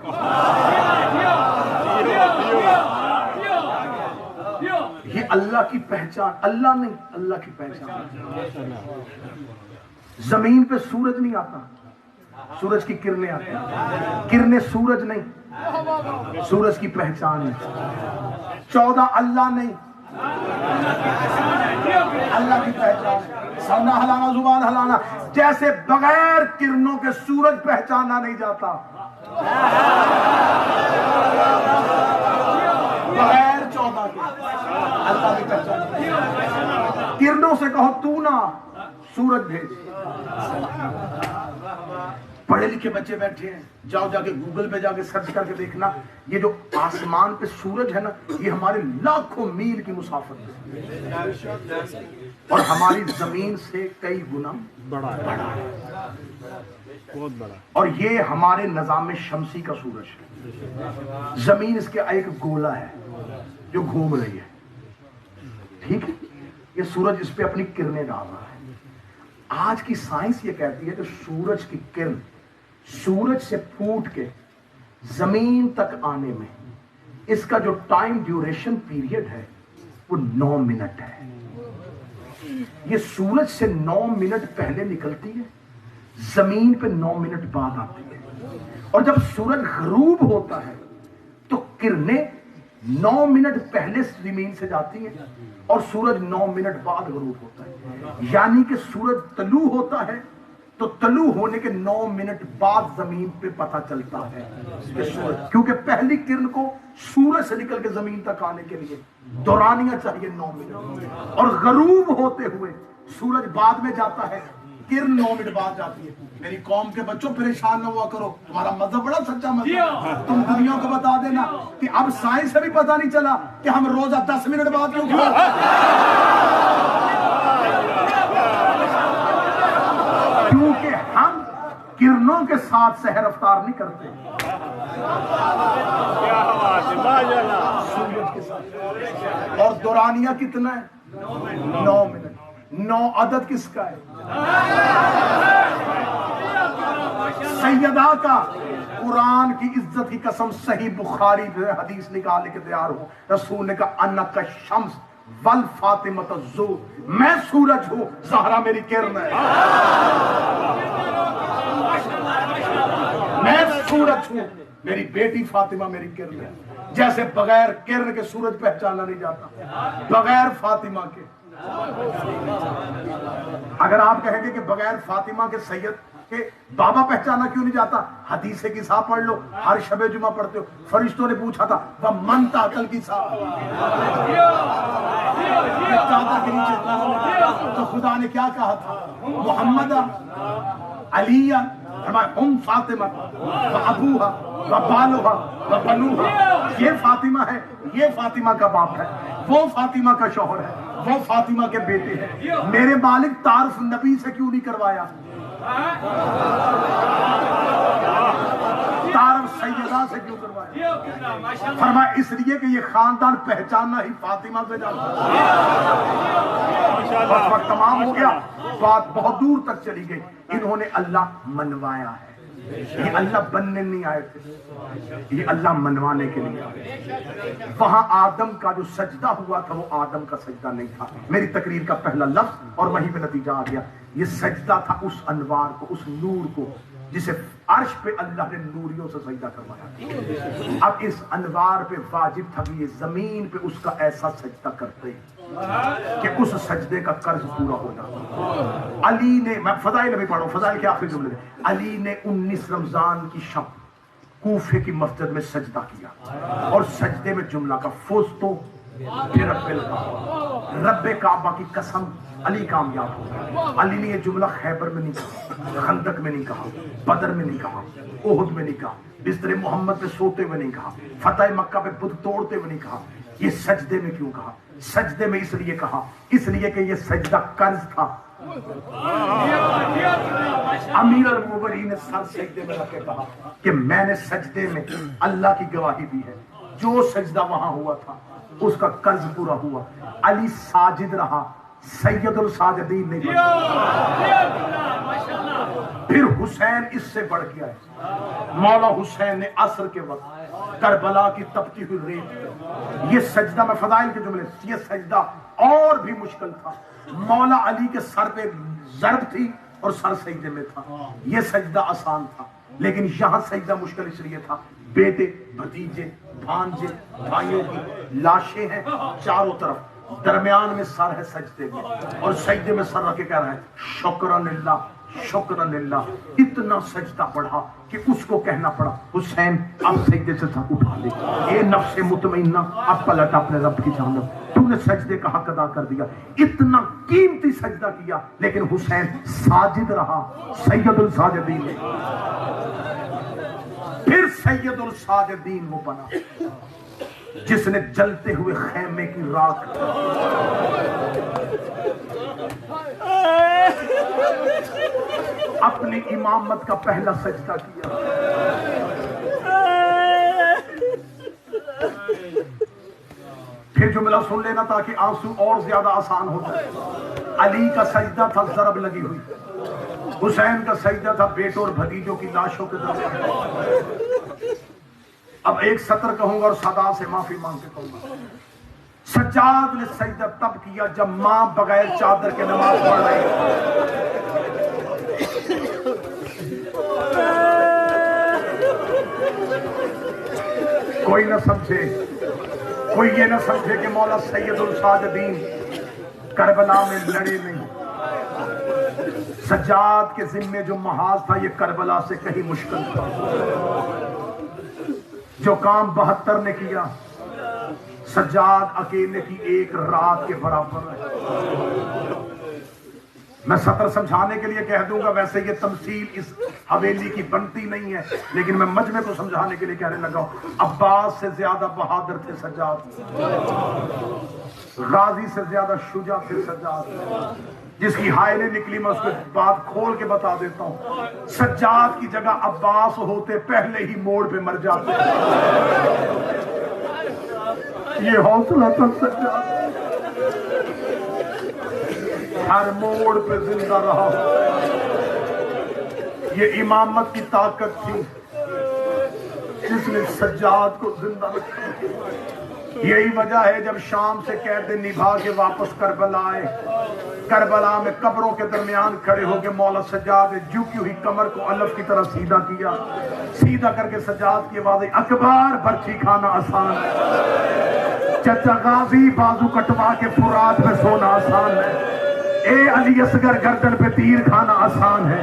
یہ اللہ کی پہچان، اللہ نہیں، اللہ کی پہچان۔ زمین پہ سورج نہیں آتا، سورج کی کرنیں آتی ہیں، کرنیں سورج نہیں، سورج کی پہچان ہے۔ 14 اللہ نہیں، اللہ کی پہچان ہے۔ سامنا ہلانا، زبان ہلانا، جیسے بغیر کرنوں کے سورج پہچانا نہیں جاتا، بغیر 14 کے اللہ کی پہچان۔ کرنوں سے کہو تو نہ، سورج بھیج۔ پڑھے لکھے بچے بیٹھے ہیں، جاؤ جا کے گوگل پہ جا کے سرچ کر کے دیکھنا، یہ جو آسمان پہ سورج ہے نا، یہ ہمارے لاکھوں میل کی مسافت ہے اور ہماری زمین سے کئی گنا بڑا ہے، بہت بڑا، اور یہ ہمارے نظام شمسی کا سورج ہے۔ زمین اس کے ایک گولا ہے جو گھوم رہی ہے، ٹھیک ہے، یہ سورج اس پہ اپنی کرنیں ڈال رہا ہے۔ آج کی سائنس یہ کہتی ہے کہ سورج کی کرن سورج سے پھوٹ کے زمین تک آنے میں اس کا جو ٹائم ڈیوریشن پیریڈ ہے وہ 9 منٹ ہے۔ یہ سورج سے 9 منٹ پہلے نکلتی ہے، زمین پہ 9 منٹ بعد آتی ہے، اور جب سورج غروب ہوتا ہے تو کرنیں 9 منٹ پہلے زمین سے جاتی ہیں اور سورج 9 منٹ بعد غروب ہوتا ہے۔ یعنی کہ سورج طلوع ہوتا ہے تو طلوع ہونے کے 9 منٹ بعد زمین پہ پتہ چلتا ہے کہ سورج، کیونکہ پہلی کرن کو سورج سے نکل کے زمین تک آنے کے لیے دورانیہ چاہیے 9 منٹ، اور غروب ہوتے ہوئے سورج بعد میں جاتا ہے، کرن 9 منٹ بعد جاتی ہے۔ میری قوم کے بچوں پریشان نہ ہوا کرو، تمہارا مذہب بڑا سچا مذہب ہے، تم دنیا کو بتا دینا کہ اب سائنس سے بھی پتہ نہیں چلا کہ ہم روزہ 10 منٹ بعد کیوں کیونکہ ہم کرنوں کے ساتھ سحر افطار نہیں کرتے، سورج کے ساتھ۔ اور دورانیہ کتنا ہے؟ 9 منٹ۔ 9 عدد کس کا ہے؟ سیدہ کا۔ قرآن کی عزت کی قسم، صحیح بخاری میں حدیث نکال کے تیار ہو، رسول نے کہا انا کا شمس والفاطمۃ الظہر، میں سورج ہوں، زہرا میری کرن ہے، میں سورج ہوں، میری بیٹی فاطمہ میری کرن ہے۔ جیسے بغیر کرن کے سورج پہچانا نہیں جاتا، بغیر فاطمہ کے۔ اگر آپ کہیں گے کہ بغیر فاطمہ کے سید کہ بابا پہچانا کیوں نہیں جاتا؟ حدیث کی صاحب پڑھ لو، ہر شب جمعہ پڑھتے ہو. فرشتوں نے پوچھا تھا وہ من تاکل کی صاحب چادر کے نیچے، تو خدا نے کیا کہا تھا؟ محمد علی ام فاطمہ و ابوہا و بالوہا و بنوہا. یہ فاطمہ ہے، یہ فاطمہ کا باپ ہے، وہ فاطمہ کا شوہر ہے، وہ فاطمہ کے بیٹے ہیں. میرے مالک تعارف نبی سے کیوں نہیں کروایا؟ تعارف سیدہ سے کیوں کروایا؟ فرمایا اس لیے کہ یہ خاندان پہچاننا ہی فاطمہ سے جاتا ہے. بس وقت تمام ہو گیا، بات بہت دور تک چلی گئی. انہوں نے اللہ منوایا ہے. یہ اللہ بننے نہیں آئے تھے، یہ اللہ منوانے کے لیے آئے. وہاں آدم کا جو سجدہ ہوا تھا وہ آدم کا سجدہ نہیں تھا. میری تقریر کا پہلا لفظ اور وہیں پہ نتیجہ آ گیا. یہ سجدہ تھا اس انوار کو، اس نور کو جسے عرش پہ اللہ نے نوریوں سے سجدہ کروایا. اب اس انوار پہ واجب تھا کہ یہ زمین پہ اس کا ایسا سجدہ کرتے کہ اس سجدے کا قرض پورا ہو جاتا. علی نے، میں فضائل ابھی پڑھوں، فضائل کے آخری جملے، علی نے 19 رمضان کی شب کوفے کی مسجد میں سجدہ کیا اور سجدے میں جملہ کا فوزتو برب الکعبہ، رب کعبہ کی قسم علی کامیاب ہو گیا. علی نے یہ جملہ خیبر میں نہیں کہا، خندق میں نہیں کہا، بدر میں نہیں کہا، احد میں نہیں کہا، بستر محمد پہ سوتے ہوئے نہیں کہا، فتح مکہ پہ بت توڑتے ہوئے نہیں کہا. یہ سجدے میں کیوں کہا؟ سجدے میں اس لیے کہا، اس لیے کہ یہ سجدہ قرض تھا. امیر المومنین نے سر سجدے میں رکھ کے کہا کہ میں نے سجدے میں اللہ کی گواہی دی ہے، جو سجدہ وہاں ہوا تھا اس کا قرض پورا ہوا. علی ساجد رہا، سید الساجدین نہیں بنا. پھر حسین اس سے بڑھ گیا ہے. مولا حسین نے عصر کے وقت کربلا کی تپتی ہوئی ریت، یہ سجدہ، میں فضائل کے جملے، یہ سجدہ اور بھی مشکل تھا. مولا علی کے سر پہ ضرب تھی اور سر سجدے میں تھا. یہ سجدہ آسان تھا، لیکن یہاں سجدہ مشکل اس لیے تھا. بیٹے، بھتیجے، بھانجے، بھائیوں کی لاشیں ہیں چاروں طرف، درمیان میں سر ہے سجدے میں، اور سجدے میں سر رکھ کے کہہ رہا ہے شکرن اللہ شکرن اللہ. اتنا سجدہ پڑھا کہ اس کو کہنا پڑا حسین اب سجدے سے سر اٹھا لے، اے نفس مطمئنہ اب پلٹ اپنے رب کی جانب، تو نے سجدے کا حق ادا کر دیا. اتنا قیمتی سجدہ کیا لیکن حسین ساجد رہا، سید الساجدین. پھر سید الساجدین وہ بنا جس نے جلتے ہوئے خیمے کی راکھ اپنی امامت کا پہلا سجدہ کیا. پھر جملہ سن لینا تاکہ آنسو اور زیادہ آسان ہو جائے. علی کا سجدہ تھا ضرب لگی ہوئی، حسین کا سجدہ تھا بیٹوں اور بھتیجوں کی لاشوں کے درمیان. اب ایک سطر کہوں گا اور صدا سے معافی مانگ کے کہوں گا. سجاد نے سجدہ تب کیا جب ماں بغیر چادر کے نماز پڑھ رہی. کوئی نہ سمجھے، کوئی یہ نہ سمجھے کہ مولا سید الساجدین کربلا میں لڑے نہیں. سجاد کے ذمے جو محاذ تھا یہ کربلا سے کہیں مشکل تھا. جو کام 72 نے کیا سجاد اکیلے کی ایک رات کے برابر ہے. میں سطر سمجھانے کے لیے کہہ دوں گا، ویسے یہ تمثیل اس حویلی کی بنتی نہیں ہے، لیکن میں مجمع کو سمجھانے کے لیے کہنے لگا ہوں. عباس سے زیادہ بہادر تھے سجاد، غازی سے زیادہ شجاع تھے سجاد. جس کی حائلیں نکلی میں اس کو بات کھول کے بتا دیتا ہوں. سجاد کی جگہ عباس ہوتے پہلے ہی موڑ پہ مر جاتے. یہ حوصلہ تھا سجاد، ہر موڑ پہ زندہ رہا. یہ امامت کی طاقت تھی جس نے سجاد کو زندہ رکھا. یہی وجہ ہے جب شام سے قید نبھا کے واپس کربلا آئے، کربلا میں قبروں کے درمیان کھڑے ہو کے مولا سجاد نے جھکی ہوئی کمر کو الف کی طرح سیدھا کیا. سیدھا کر کے سجاد کی آواز، اکبر برچی کھانا آسان ہے، چچا غازی بازو کٹوا کے فرات میں سونا آسان ہے، اے علی اصغر گردن پہ تیر کھانا آسان ہے.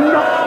9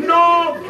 9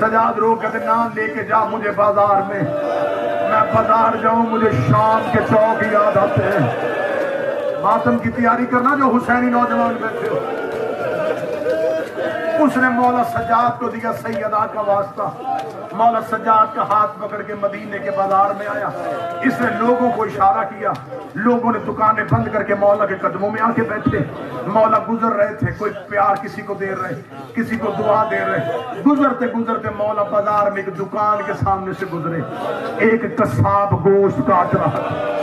سجاد رو کہتے نام لے کے جا مجھے بازار میں بازار جاؤں مجھے شام کے چوک یاد آتے ہیں ماتم کی تیاری کرنا جو حسینی نوجوان بیٹھے ہو اس نے مولا سجاد کو دیا سیدہ کا واسطہ مولا سجاد کا ہاتھ پکڑ کے مدینے کے بازار میں آیا اس نے لوگوں کو اشارہ کیا لوگوں نے دکانیں بند کر کے مولا کے قدموں میں آ کے بیٹھے مولا گزر رہے تھے کوئی پیار کسی کو دے رہے کسی کو دعا دے رہے گزرتے گزرتے مولا بازار میں ایک دکان کے سامنے سے گزرے ایک قصاب گوشت کاٹ رہا تھا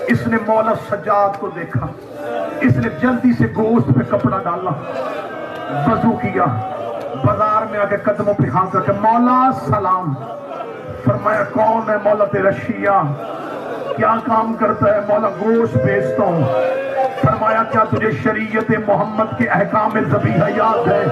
اس نے مولا سجاد کو دیکھا اس نے جلدی سے گوشت پہ کپڑا ڈالا وضو کیا بازار میں آ کے قدموں پہ ہاتھ رکھے مولا سلام فرمایا کون ہے مولا تیرا شیعہ کیا کام کرتا ہے مولا گوشت بیچتا ہوں فرمایا کیا تجھے شریعت محمد کے احکام ذبیحہ یاد ہے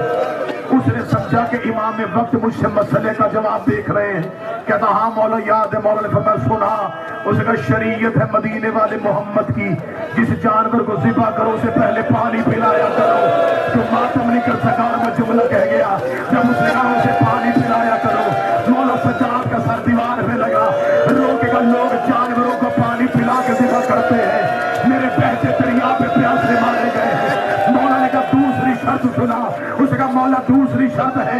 اس نے سمجھا کہ امام وقت مجھ سے مسئلے کا جواب دیکھ رہے ہیں کہتا ہاں مولا یاد ہے مولا نے فرمایا سنا اس نے کہا شریعت ہے مدینے والے محمد کی جس جانور کو ذبح کرو اسے پہلے پانی پلایا کرو جو ماتم نہیں کر سکا میں جملہ کہہ گیا جب اس نے کہا اسے پانی پلایا کرو مولا سجاد کا سر دیوار پہ لگا روکے گا لوگ جانوروں کو پانی پلا کے ذبح کرتے ہیں میرے بہتے دریا پہ پیاسے مارے گئے ہیں مولا نے کہا دوسری شرط سنا اس نے کہا مولا دوسری شرط ہے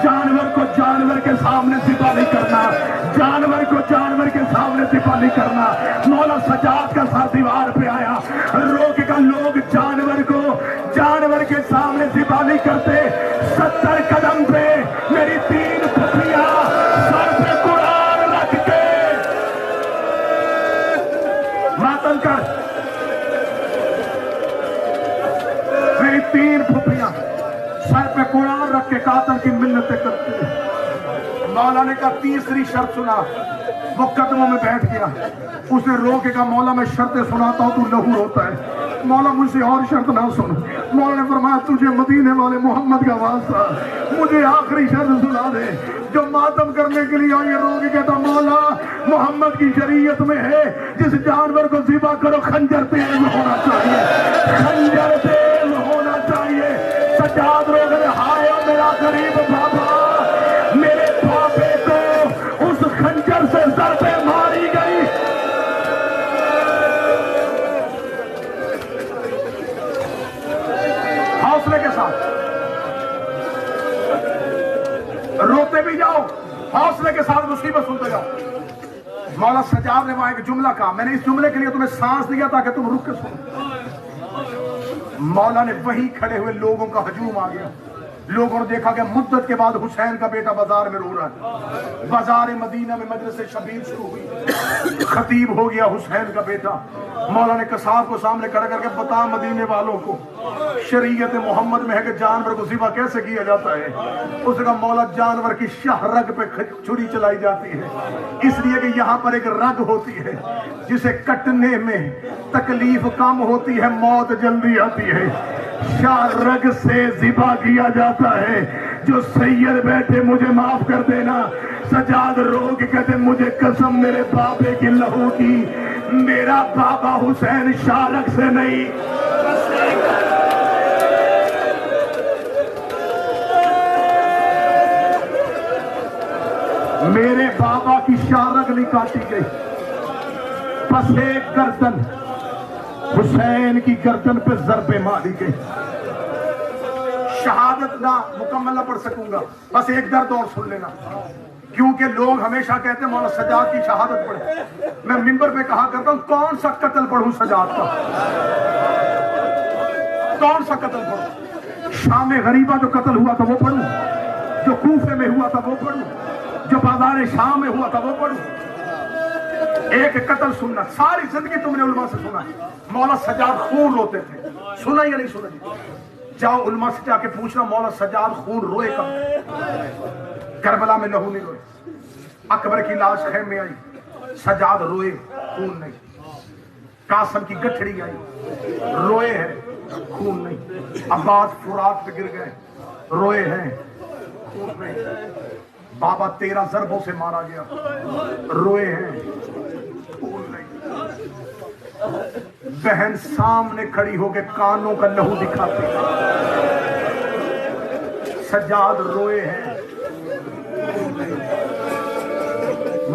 جانور کو جانور کے سامنے ذبح نہیں کرنا جانور کو جانور کے سامنے ذبح نہیں کرنا مولا سجاد کا سر دیوار پہ آیا روکے گا لوگ جانور کو جانور کے سامنے ذبح نہیں کرتے 70 قدم پہ میری 3 پھپھیاں سر پہ قرآن رکھ کے ماتم کر میری 3 پھپھیاں سر پہ قرآن رکھ کے قاتل کی منتیں کرتے ہیں مولا نے کہا تیسری شرط سنا وہ قدموں میں بیٹھ گیا اس نے رو کے کہا مولا میں شرطیں سناتا ہوں تو لہو روتا ہے مولا مجھ سے اور شرط نہ سن مولا نے فرمایا تجھے مدینے والے محمد کا واسطہ مجھے آخری شرط سنا دے جو ماتم کرنے کے لیے آئیے رو کے کہتا مولا محمد کی شریعت میں ہے جس جانور کو ذبح کرو خنجر تیز ہونا چاہیے خنجر تیز ہونا چاہیے سجاد رو گئے ہائے میرا غریب بابا میرے بابے کو اس خنجر سے ضربے ماری گئی حوصلے کے ساتھ روتے بھی جاؤ حوصلے کے ساتھ مصیبت سنتے جاؤ مولا سجاد نے وہاں ایک جملہ کہا میں نے اس جملے کے لیے تمہیں سانس دیا تاکہ تم رک کے سنو مولا نے وہی کھڑے ہوئے لوگوں کا ہجوم آ گیا لوگوں نے دیکھا کہ مدت کے بعد حسین کا بیٹا بازار میں رو رہا ہے بازار مدینہ میں مجلس شبیر شروع ہوئی خطیب ہو گیا حسین کا بیٹا مولا نے قصاب کو سامنے کھڑا کر کے بتا مدینے والوں کو شریعت محمد میں ہے کہ جانور کو ذبح کیسے کیا جاتا ہے اس نے کہا مولا جانور کی شاہ رگ پہ چھری چلائی جاتی ہے اس لیے کہ یہاں پر ایک رگ ہوتی ہے جسے کٹنے میں تکلیف کم ہوتی ہے موت جلدی آتی ہے شاہ رگ سے ذبح کیا جاتا ہے جو سید بیٹھے مجھے معاف کر دینا سجاد رو کے کہتے مجھے قسم میرے بابے کی لہو کی میرا بابا حسین شاہ رگ سے نہیں میرے بابا کی شاہ رگ نہیں کاٹی گئی بس ایک گردن حسین کی گردن پہ ضربے ماری گئی شہادت نہ مکمل نہ پڑھ سکوں گا بس ایک درد اور سن لینا کیونکہ لوگ ہمیشہ کہتے ہیں مولا سجاد کی شہادت پڑھے میں منبر پہ کہا کرتا ہوں کون سا قتل پڑھوں سجاد کا کون سا قتل پڑھوں شام غریبہ جو قتل ہوا تھا وہ پڑھوں جو کوفے میں ہوا تھا وہ پڑھوں جو بازار شام میں ہوا تھا وہ پڑھوں ایک قتل سننا ساری زندگی تم نے علماء سے سنا مولا سجاد خون روتے تھے سنا یا نہیں سنا جاؤ علماء سے جا کے پوچھنا مولا سجاد خون روئے کب کربلا میں لہو نہیں روئے اکبر کی لاش خیمے میں آئی سجاد روئے خون نہیں قاسم کی گٹھڑی آئی روئے ہیں خون نہیں عباس فرات پہ گر گئے روئے ہیں خون نہیں بابا 13 ضربوں سے مارا گیا روئے ہیں خون نہیں بہن سامنے کھڑی ہو کے کانوں کا لہو دکھاتی سجاد روئے ہیں.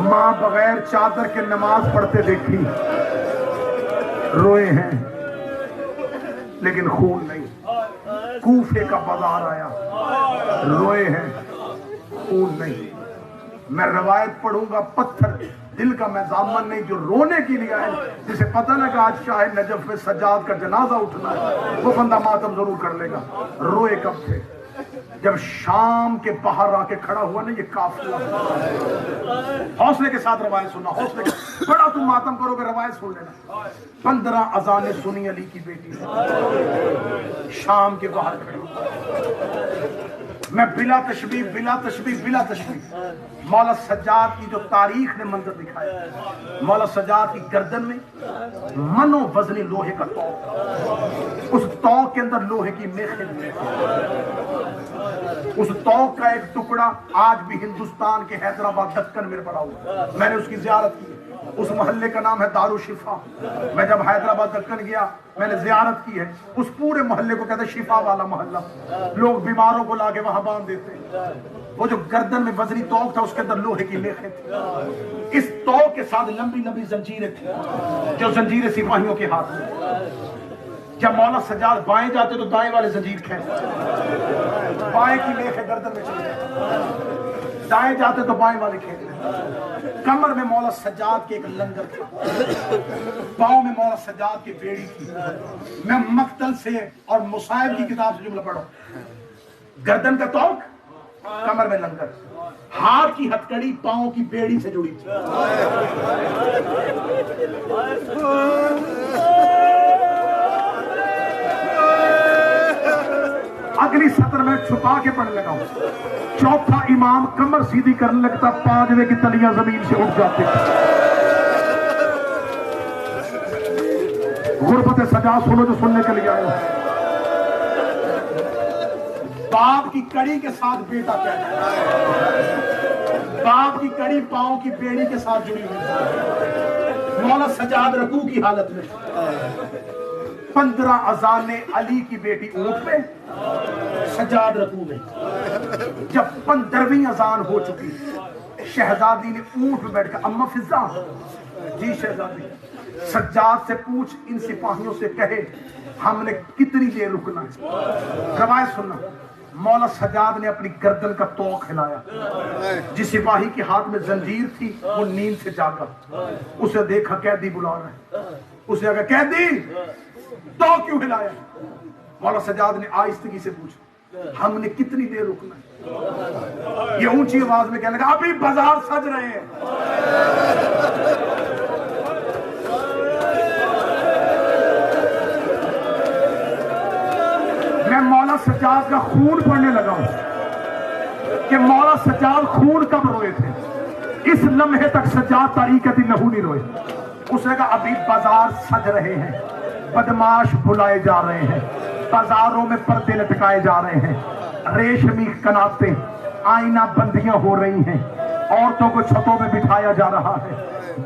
ماں بغیر چادر کے نماز پڑھتے دیکھی, روئے ہیں لیکن خون نہیں. کوفے کا بازار آیا, روئے ہیں خون نہیں. میں روایت پڑھوں گا, پتھر دل کا میں ضامن نہیں جو رونے کے لیے آئے, جسے پتہ لگا آج شاہ نجف میں سجاد کا جنازہ اٹھنا ہے, وہ بندہ ماتم ضرور کر لے گا. روئے کب تھے؟ جب شام کے باہر آ کے کھڑا ہوا نا یہ قافلہ. حوصلے کے ساتھ روایت سننا, حوصلے کے بڑا تم ماتم کرو گے, روایت سن لینا. 15 اذانیں سنی علی کی بیٹی شام کے باہر کھڑی. میں بلا تشبیہ مولا سجاد کی جو تاریخ نے منظر دکھایا, مولا سجاد کی گردن میں منو وزنی لوہے کا توق, اس توق کے اندر لوہے کی میخیں, اس توق کا ایک ٹکڑا آج بھی ہندوستان کے حیدرآباد دکن میں پڑا ہوا. میں نے اس کی زیارت کی. اس محلے کا نام ہے دارالشفا. میں جب حیدرآباد دکن گیا میں نے زیارت کی ہے. اس پورے محلے کو کہتے ہیں شفا والا محلہ. لوگ بیماروں کو لا کے وہاں باندھ دیتے. وہ جو گردن میں وزنی توق تھا اس کے اندر لوہے کی میخیں تھی. اس توق کے ساتھ لمبی لمبی زنجیریں تھیں, جو زنجیریں سپاہیوں کے ہاتھ میں. جب مولا سجاد بائیں جاتے تو دائیں والے زنجیر کھینچتے, بائیں کی میخیں گردن میں چلی جاتی, دائیں جاتے تو بائیں والے کھینچتے. کمر میں مولا سجاد کے ایک لنگر تھا, پاؤں میں مولا سجاد کی بیڑی تھی. میں مقتل سے اور مصائب کی کتاب سے جملہ پڑھو. گردن کا توق, کمر میں لنگر, ہاتھ کی ہتکڑی پاؤں کی بیڑی سے جڑی تھی. اگلی سطر میں چھپا کے پڑھنے لگا ہوں. چوتھا امام کمر سیدھی کرنے لگتا, پانچویں کی تلیاں زمین سے اٹھ جاتی. غربت سجاد سنو جو سننے کے لیے آئے ہو. باپ کی کڑی کے ساتھ بیٹا کہتا ہے, باپ کی کڑی پاؤں کی بیڑی کے ساتھ جڑی ہوئی. مولا سجاد رکوع کی حالت میں. 15 اذانیں علی کی بیٹی اونٹ پہ, سجاد رکوع میں. جب 15ویں اذان ہو چکی, شہزادی نے اونٹ پہ بیٹھ کر, اما فضا, جی شہزادی, سجاد سے پوچھ ان سپاہیوں سے کہے ہم نے کتنی دیر رکنا ہے. روایت سننا, مولا سجاد نے اپنی گردن کا توق ہلایا. جس سپاہی کے ہاتھ میں زنجیر تھی وہ نیند سے جاگا. اسے دیکھا قیدی بلا رہا ہے. اسے کہا قیدی تو کیوں ہلایا؟ مولا سجاد نے آہستگی سے پوچھا ہم نے کتنی دیر رکنا ہے؟ یہ اونچی آواز میں کہنے لگا ابھی بازار سج رہے ہیں. میں مولا سجاد کا خون پڑھنے لگا ہوں کہ مولا سجاد خون کب روئے تھے. اس لمحے تک سجاد طریقت لہو نہیں روئے. اس نے کہا ابھی بازار سج رہے ہیں, بدماش بلائے جا رہے ہیں, بازاروں میں پردے لٹکائے جا رہے ہیں, ریشمی کناتیں آئینہ بندیاں ہو رہی ہیں, عورتوں کو چھتوں میں بٹھایا جا رہا ہے,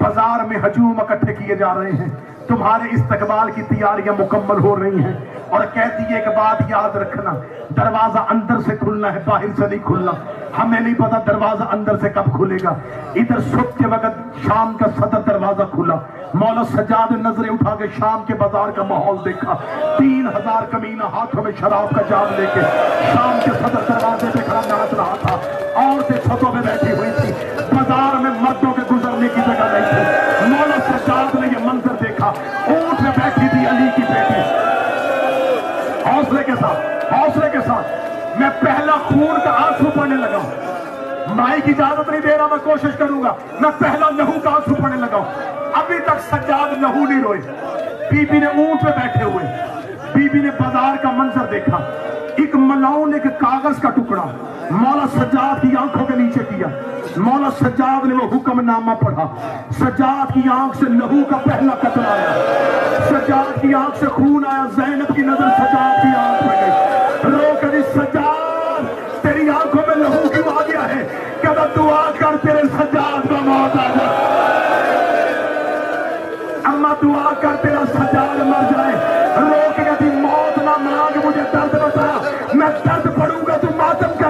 بازار میں ہجوم اکٹھے کیے جا رہے ہیں, تمہارے استقبال کی تیاریاں مکمل ہو رہی ہیں. اور کہتی ہے ایک بات یاد رکھنا, دروازہ اندر سے کھلنا ہے, باہر سے نہیں کھلنا. ہمیں نہیں پتا دروازہ اندر سے کب کھلے گا. ادھر صبح کے وقت شام کا صدر دروازہ کھلا. مولا سجاد نے نظریں اٹھا کے شام کے بازار کا ماحول دیکھا. 3000 کمینہ ہاتھوں میں شراب کا جام لے کے شام کے صدر دروازے پہ کھڑا ناچ رہا تھا. عورتیں چھتوں میں بیٹھی ہوئی تھی, بازار میں مردوں کے گزرنے کی جگہ نہیں تھی. مولا سجاد نے یہ منظر دیکھا, اونٹ میں بیٹھی تھی علی کی بیٹی. حوصلے کے ساتھ, حوصلے کے ساتھ میں پہلا خون کا آنسو پڑھنے لگا ہوں. مائی کی اجازت نہیں دے رہا, میں کوشش کروں گا. میں پہلا لہو کا آنسو پڑھنے لگا ہوں. ابھی تک سجاد لہو نہیں روئے. بی بی نے اونٹ پہ بیٹھے ہوئے, بی بی نے بازار کا منظر دیکھا. ایک ملاؤن ایک کاغذ کا ٹکڑا مولا سجاد کی آنکھوں کے نیچے کیا. مولا سجاد نے وہ حکم نامہ پڑھا. سجاد کی آنکھ سے لہو کا پہلا قطرہ آیا, سجاد کی آنکھ سے خون آیا. زینب کی نظر سجاد کی آنکھ پہ گئی. رو کر سجاد تیری آنکھوں میں لہو کیوں آ گیا ہے؟ کہتا دعا کر تیرے سجاد کا موت آ جائے. اما دعا کر تیرا سجاد مر جائے. رو کے کہتی موت نہ مانگ, مجھے درد بتا, میں درد پڑوں گا تو ماتم کر